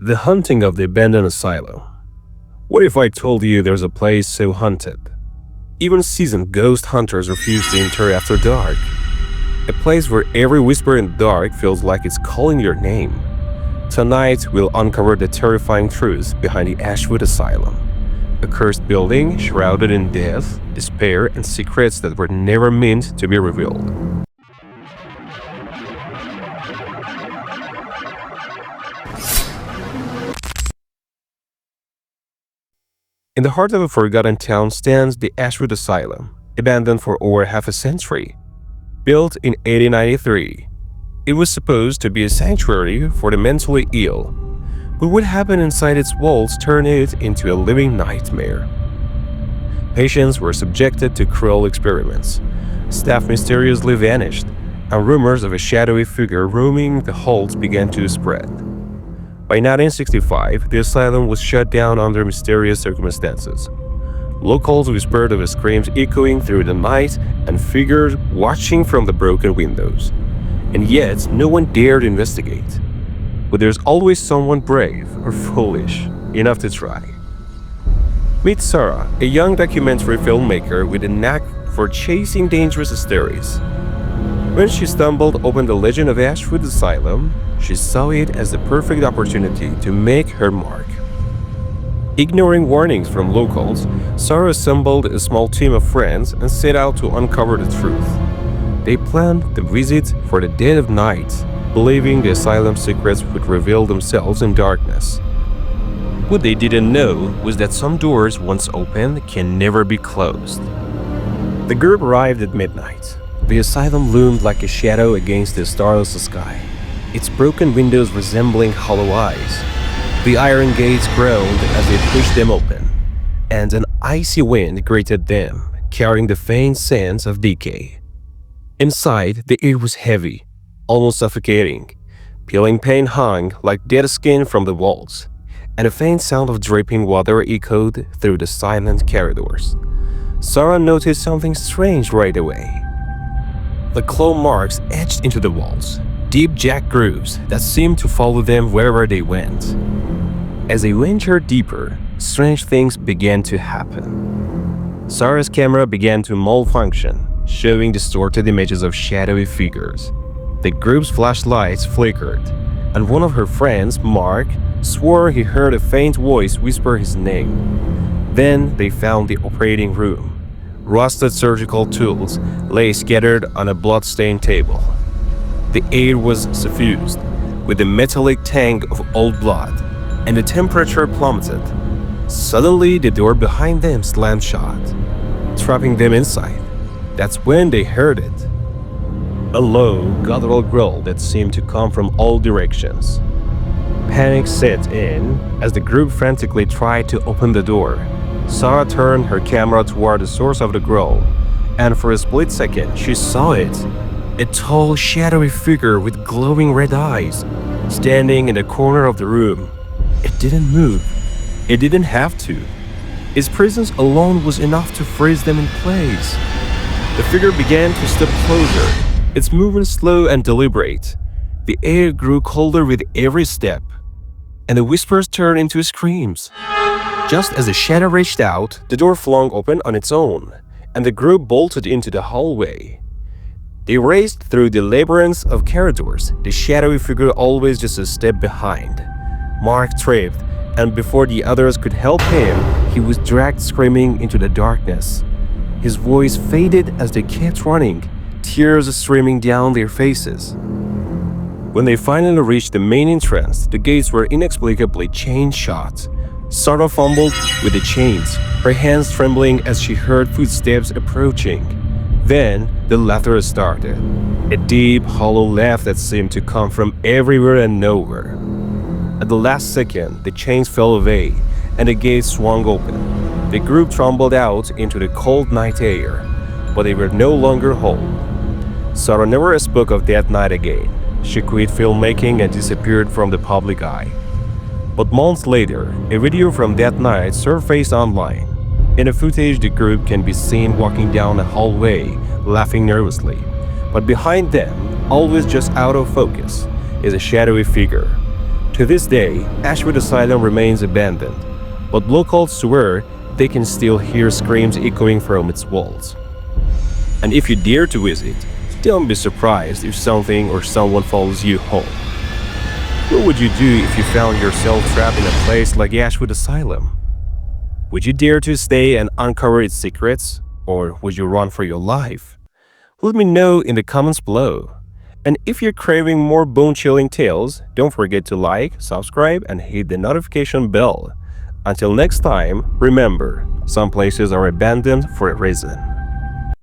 The haunting of the abandoned asylum. What if I told you there's a place so haunted? Even seasoned ghost hunters refuse to enter after dark. A place where every whisper in the dark feels like it's calling your name. Tonight, we'll uncover the terrifying truth behind the Ashwood Asylum. A cursed building shrouded in death, despair, and secrets that were never meant to be revealed. In the heart of a forgotten town stands the Ashwood Asylum, abandoned for over half a century. Built in 1893, it was supposed to be a sanctuary for the mentally ill, but what happened inside its walls turned it into a living nightmare. Patients were subjected to cruel experiments, staff mysteriously vanished, and rumors of a shadowy figure roaming the halls began to spread. By 1965, the asylum was shut down under mysterious circumstances. Locals whispered of screams echoing through the night and figures watching from the broken windows. And yet, no one dared investigate. But there's always someone brave or foolish enough to try. Meet Sarah, a young documentary filmmaker with a knack for chasing dangerous stories. When she stumbled upon the legend of Ashwood Asylum, she saw it as the perfect opportunity to make her mark. Ignoring warnings from locals, Sarah assembled a small team of friends and set out to uncover the truth. They planned the visit for the dead of night, believing the asylum's secrets would reveal themselves in darkness. What they didn't know was that some doors, once opened, can never be closed. The group arrived at midnight. The asylum loomed like a shadow against the starless sky, its broken windows resembling hollow eyes. The iron gates groaned as they pushed them open, and an icy wind greeted them, carrying the faint sense of decay. Inside, the air was heavy, almost suffocating. Peeling paint hung like dead skin from the walls, and a faint sound of dripping water echoed through the silent corridors. Sarah noticed something strange right away. The claw marks etched into the walls, deep jagged grooves that seemed to follow them wherever they went. As they ventured deeper, strange things began to happen. Sarah's camera began to malfunction, showing distorted images of shadowy figures. The group's flashlights flickered, and one of her friends, Mark, swore he heard a faint voice whisper his name. Then they found the operating room. Rusted surgical tools lay scattered on a blood-stained table. The air was suffused with a metallic tang of old blood, and the temperature plummeted. Suddenly, the door behind them slammed shut, trapping them inside. That's when they heard it. A low, guttural growl that seemed to come from all directions. Panic set in as the group frantically tried to open the door. Sarah turned her camera toward the source of the growl, and for a split second, she saw it. A tall, shadowy figure with glowing red eyes, standing in the corner of the room. It didn't move. It didn't have to. Its presence alone was enough to freeze them in place. The figure began to step closer, its movement slow and deliberate. The air grew colder with every step, and the whispers turned into screams. Just as the shadow reached out, the door flung open on its own, and the group bolted into the hallway. They raced through the labyrinth of corridors, the shadowy figure always just a step behind. Mark tripped, and before the others could help him, he was dragged screaming into the darkness. His voice faded as they kept running, tears streaming down their faces. When they finally reached the main entrance, the gates were inexplicably chained shut. Sarah fumbled with the chains, her hands trembling as she heard footsteps approaching. Then, the laughter started. A deep, hollow laugh that seemed to come from everywhere and nowhere. At the last second, the chains fell away, and the gates swung open. The group trembled out into the cold night air, but they were no longer whole. Sarah never spoke of that night again. She quit filmmaking and disappeared from the public eye. But months later, a video from that night surfaced online. In the footage, the group can be seen walking down a hallway, laughing nervously. But behind them, always just out of focus, is a shadowy figure. To this day, Ashwood Asylum remains abandoned, but locals swear they can still hear screams echoing from its walls. And if you dare to visit, don't be surprised if something or someone follows you home. What would you do if you found yourself trapped in a place like Ashwood Asylum? Would you dare to stay and uncover its secrets, or would you run for your life? Let me know in the comments below. And if you're craving more bone-chilling tales, don't forget to like, subscribe, and hit the notification bell. Until next time, remember, some places are abandoned for a reason.